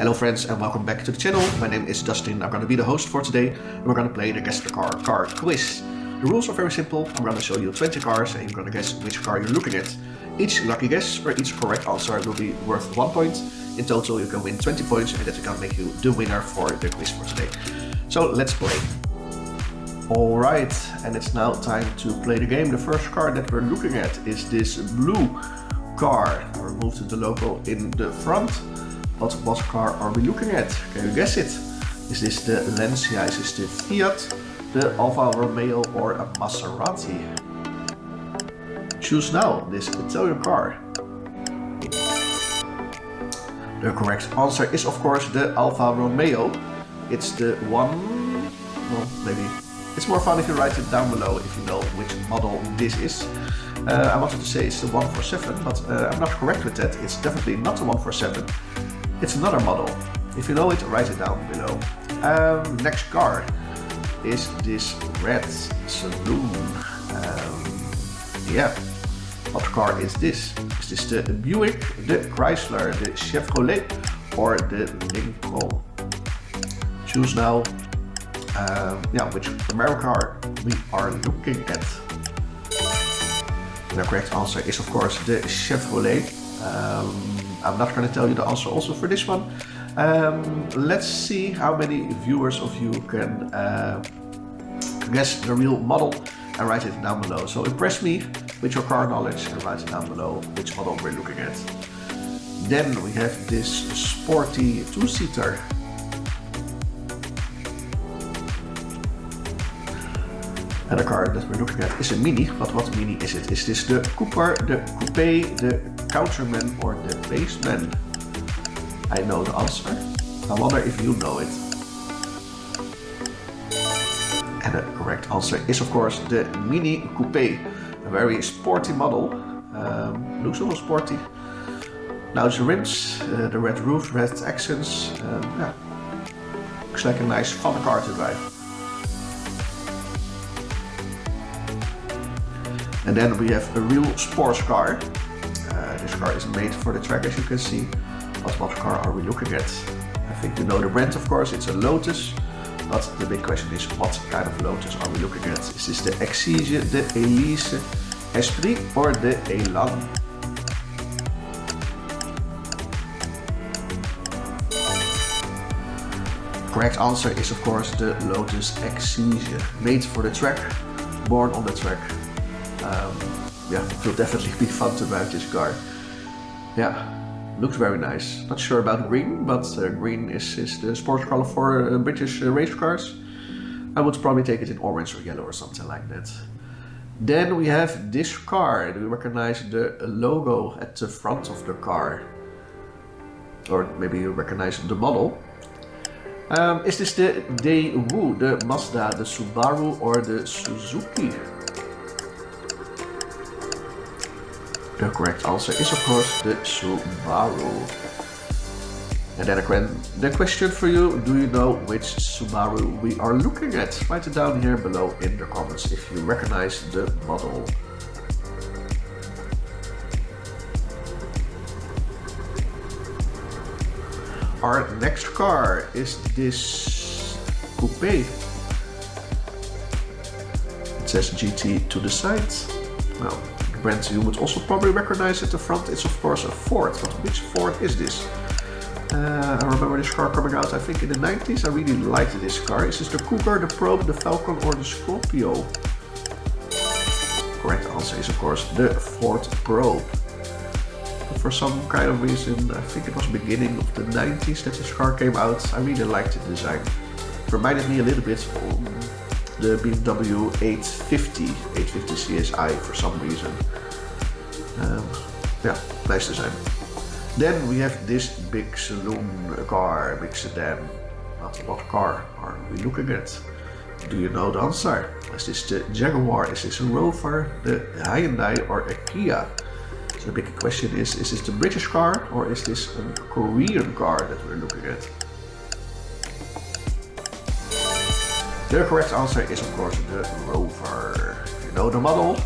Hello friends and welcome back to the channel. My name is Dustin. I'm going to be the host for today and we're going to play the Guess the Car quiz. The rules are very simple. I'm going to show you 20 cars and you're going to guess which car you're looking at. Each lucky guess for each correct answer will be worth 1 point. In total you can win 20 points and that can make you the winner for the quiz for today. So let's play. Alright, and it's now time to play the game. The first car that we're looking at is this blue car. We'll remove the logo in the front. But what car are we looking at? Can you guess it? Is this the Lancia, is this the Fiat, the Alfa Romeo or a Maserati? Choose now this Italian car. The correct answer is of course the Alfa Romeo. It's the one, well maybe it's more fun if you write it down below if you know which model this is. I wanted to say it's the 147, but I'm not correct with that. It's definitely not the 147. It's another model. If you know it, write it down below. Next car is this red saloon. Yeah, what car is this? Is this the Buick, the Chrysler, the Chevrolet or the Lincoln? Choose now. Yeah, which American car we are looking at. The correct answer is of course the Chevrolet. I'm not going to tell you the answer also for this one. Let's see how many viewers of you can guess the real model and write it down below. So impress me with your car knowledge and write it down below which model we're looking at. Then we have this sporty two-seater. And the car that we're looking at is a Mini, but what Mini is it? Is this the Cooper, the Coupe, the Countryman or the Baseman? I know the answer. I wonder if you know it. And the correct answer is of course the Mini Coupe. A very sporty model. Looks a little sporty. Now the rims, the red roof, red accents. Yeah. Looks like a nice fun car to drive. And then we have a real sports car. This car is made for the track as you can see. But what car are we looking at? I think you know the brand of course, it's a Lotus. But the big question is what kind of Lotus are we looking at? Is this the Exige, the Elise, Esprit or the Elan? Correct answer is of course the Lotus Exige. Made for the track, born on the track. Yeah, it will definitely be fun to drive this car. Yeah, looks very nice. Not sure about green, but green is the sports color for British race cars. I would probably take it in orange or yellow or something like that. Then we have this car. Do you recognize the logo at the front of the car? Or maybe you recognize the model. Is this the Daewoo, the Mazda, the Subaru or the Suzuki? The correct answer is of course the Subaru. And then again, the question for you, do you know which Subaru we are looking at? Write it down here below in the comments if you recognize the model. Our next car is this coupe. It says GT to the side. Well, brand you would also probably recognize at the front. It's of course a Ford, but which Ford is this? I remember this car coming out I think in the 90s. I really liked this car. Is this the Cougar, the Probe, the Falcon or the Scorpio? Correct answer is of course the Ford Probe. But for some kind of reason, I think it was beginning of the 90s that this car came out. I really liked the design. It reminded me a little bit of the BMW 850 CSI for some reason. Yeah, nice design. Then we have this big saloon car, big sedan. But what car are we looking at? Do you know the answer? Is this the Jaguar? Is this a Rover, the Hyundai or a Kia? So the big question is this the British car or is this a Korean car that we're looking at? The correct answer is of course the Rover. If you know the model,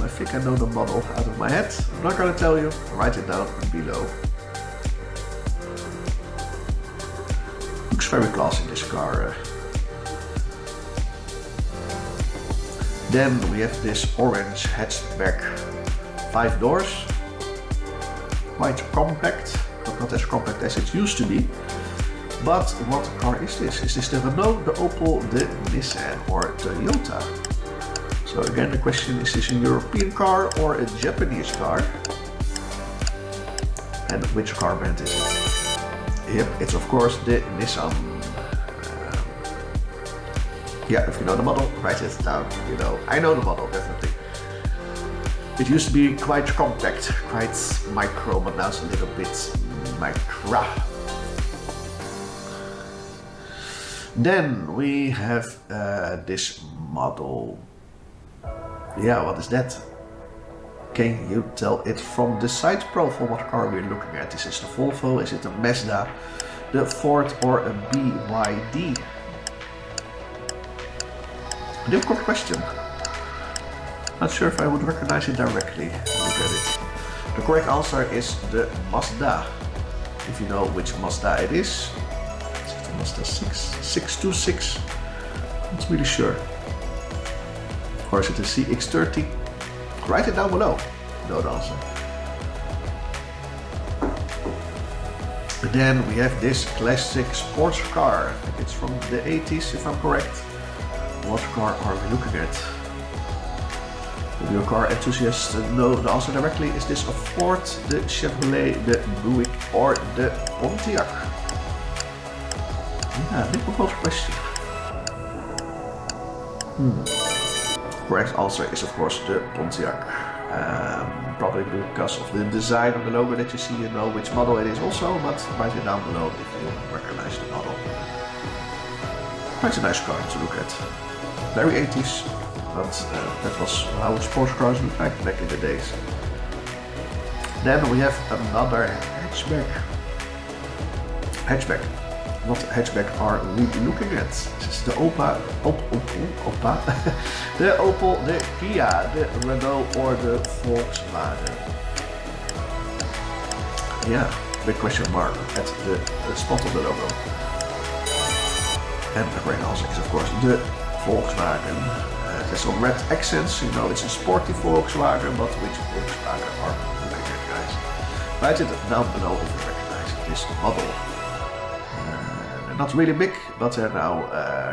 I think I know the model out of my head. I'm not going to tell you, write it down below. Looks very classy, this car. Then we have this orange hatchback, 5 doors, quite compact, but not as compact as it used to be. But what car is this? Is this the Renault, the Opel, the Nissan or Toyota? So again the question, is this a European car or a Japanese car? And which car brand is it? Yep, it's of course the Nissan. Yeah, if you know the model, write it down. You know, I know the model definitely. It used to be quite compact, quite micro, but now it's a little bit micro. Then we have this model. Yeah, what is that? Can you tell it from the side profile what car we're looking at? Is this the Volvo? Is it a Mazda, the Ford or a BYD? Difficult question. Not sure if I would recognize it directly. Look at it. The correct answer is the Mazda. If you know which Mazda it is. Is it the Mazda 626? Not really sure. Or is it the CX-30? Write it down below. No answer. Then we have this classic sports car. I think it's from the 80s if I'm correct. What car are we looking at? If you're a car enthusiast, know the answer directly. Is this a Ford, the Chevrolet, the Buick or the Pontiac? Yeah, difficult question. Correct answer is of course the Pontiac. Probably because of the design of the logo that you see, you know which model it is also, but write it down below if you recognize the model. Quite a nice car to look at. Very 80s, but that was how sports cars looked like back in the days. Then we have another hatchback. What hatchback are we looking at? This is the Opel, the Opel, the Kia, the Renault or the Volkswagen. Yeah, big question mark at the spot of the logo. And the correct answer is of course the Volkswagen. It has some red accents, you know it's a sporty Volkswagen, but which Volkswagen are we looking at, guys? Write it down below if you recognize this model. Not really big, but they're now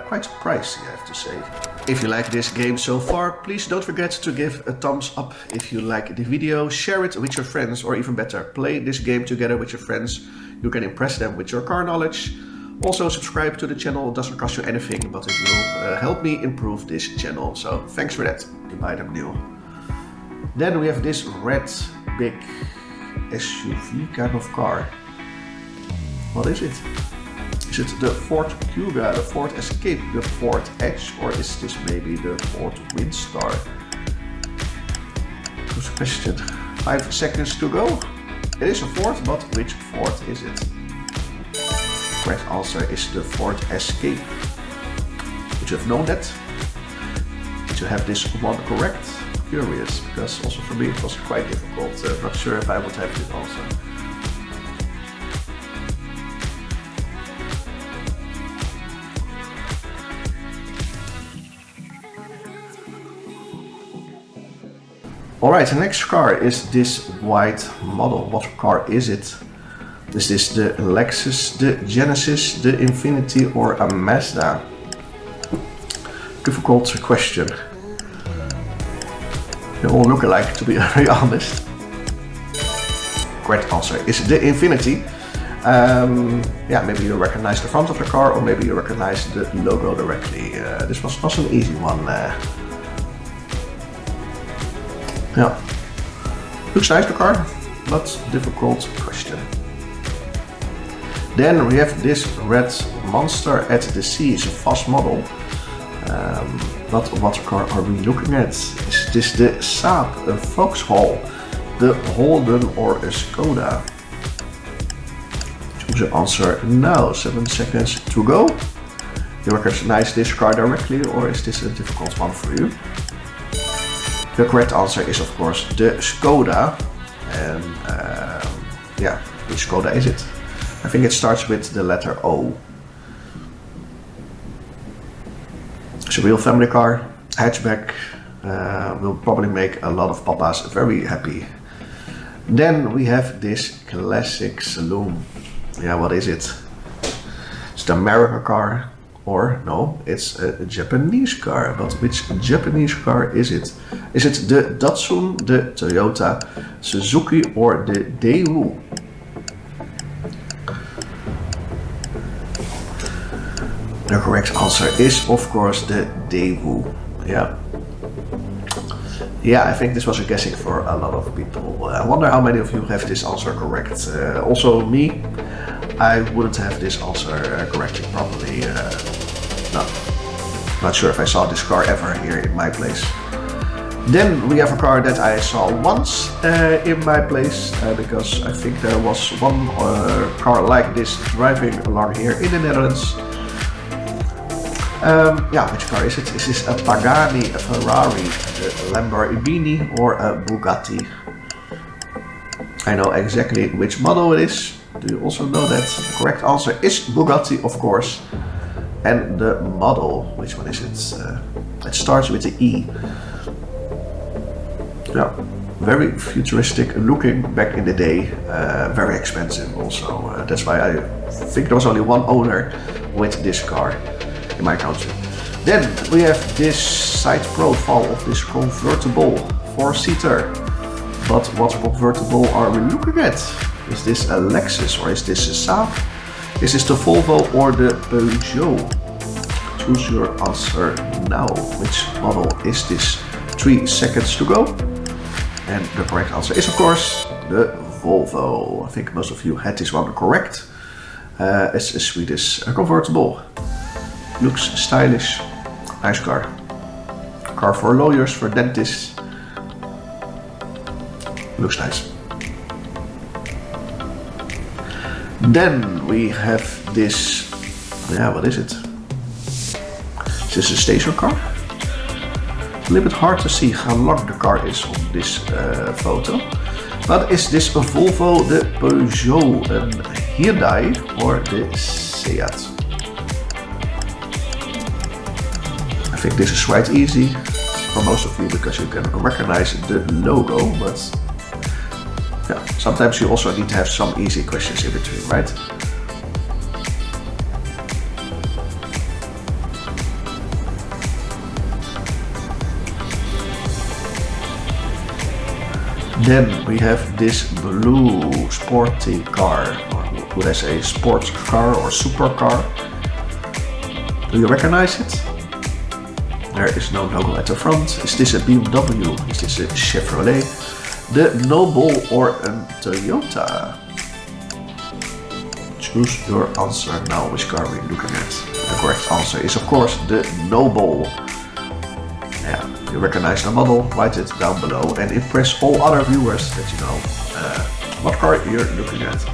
quite pricey, I have to say. If you like this game so far, please don't forget to give a thumbs up if you like the video, share it with your friends, or even better, play this game together with your friends. You can impress them with your car knowledge. Also subscribe to the channel, it doesn't cost you anything, but it will help me improve this channel. So thanks for that. Goodbye, Daniel. Then we have this red, big SUV kind of car. What is it? Is it the Ford Kuga, the Ford Escape, the Ford Edge, or is this maybe the Ford Windstar? Good question. 5 seconds to go. It is a Ford, but which Ford is it? Correct answer is the Ford Escape. Would you have known that? Did you have this one correct? Curious, because also for me it was quite difficult. Not sure if I would have this answer. Alright, the next car is this white model. What car is it? Is this the Lexus, the Genesis, the Infiniti or a Mazda? Difficult question. They all look alike, to be very honest. Correct answer is the Infiniti. Yeah, maybe you recognize the front of the car or maybe you recognize the logo directly. This was not an easy one. Yeah, looks nice the car, but difficult question. Then we have this red monster at the sea. It's a fast model. But what car are we looking at? Is this the Saab, a Vauxhall, the Holden or a Skoda? Choose the answer now. 7 seconds to go. You recognize this car directly or is this a difficult one for you? The correct answer is of course the Skoda. And yeah, which Skoda is it? I think it starts with the letter O. It's a real family car, hatchback, will probably make a lot of papas very happy. Then we have this classic saloon. Yeah, what is it? It's the American car, or no, it's a Japanese car. But which Japanese car is it? Is it the Datsun, the Toyota, Suzuki, or the Daewoo? The correct answer is, of course, the Daewoo. Yeah. Yeah, I think this was a guessing for a lot of people. I wonder how many of you have this answer correct. Also me, I wouldn't have this answer correctly properly. No, not sure if I saw this car ever here in my place. Then we have a car that I saw once in my place because I think there was one car like this driving along here in the Netherlands. Yeah, which car is it? Is this a Pagani, a Ferrari, a Lamborghini, or a Bugatti? I know exactly which model it is. Do you also know that? The correct answer is Bugatti, of course. And the model, which one is it? It starts with the E. Yeah, very futuristic looking back in the day. Very expensive also. That's why I think there was only one owner with this car in my country. Then we have this side profile of this convertible 4-seater. But what convertible are we looking at? Is this a Lexus or is this a Saab? Is this the Volvo or the Peugeot? Choose your answer now. Which model is this? 3 seconds to go. And the correct answer is, of course, the Volvo. I think most of you had this one correct. It's a Swedish convertible. Looks stylish. Nice car. Car for lawyers, for dentists. Looks nice. Then we have this. Yeah, what is it? Is this a station car? A little bit hard to see how long the car is on this photo. But is this a Volvo, the Peugeot, a Hyundai, or the Seat? I think this is quite easy for most of you because you can recognize the logo, but yeah, sometimes you also need to have some easy questions in between, right? Then we have this blue sporty car, or would I say sports car or supercar? Do you recognize it? There is no logo at the front. Is this a BMW? Is this a Chevrolet? The Noble or a Toyota? Choose your answer now. Which car are we looking at? The correct answer is, of course, the Noble. Yeah, you recognize the model, write it down below and impress all other viewers that you know what car you're looking at.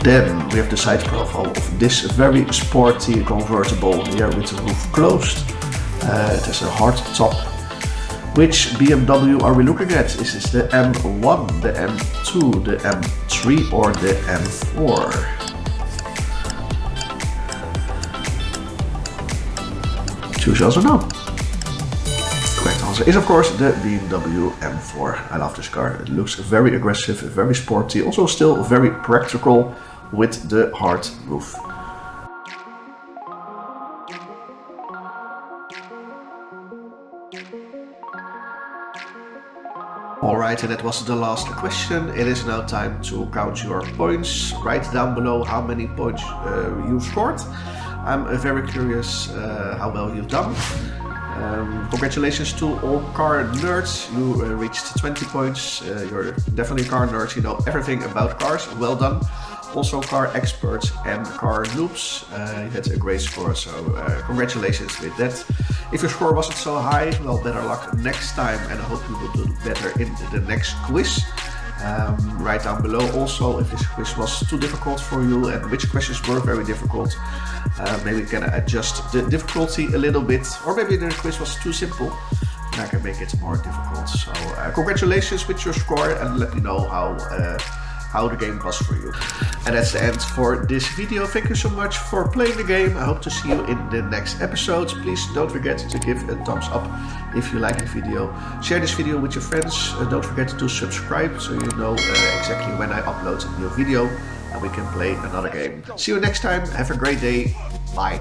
Then we have the side profile of this very sporty convertible here with the roof closed. It has a hard top. Which BMW are we looking at? Is this the M1, the M2, the M3 or the M4? Choose yes or no. Correct answer is, of course, the BMW M4. I love this car. It looks very aggressive, very sporty, also still very practical with the hard roof. Alright, and that was the last question. It is now time to count your points. Write down below how many points you scored. I'm very curious how well you've done. Congratulations to all car nerds. You reached 20 points. You're definitely a car nerd. You know everything about cars. Well done. Also car experts and car noobs. You had a great score, so congratulations with that. If your score wasn't so high, well, better luck next time, and I hope you will do better in the next quiz. Write down below also if this quiz was too difficult for you and which questions were very difficult. Maybe we can adjust the difficulty a little bit, or maybe the quiz was too simple and I can make it more difficult. So congratulations with your score, and let me know how how the game was for you. And that's the end for this video. Thank you so much for playing the game. I hope to see you in the next episodes. Please don't forget to give a thumbs up if you like the video. Share this video with your friends. Don't forget to subscribe so you know exactly when I upload a new video and we can play another game. See you next time. Have a great day. Bye.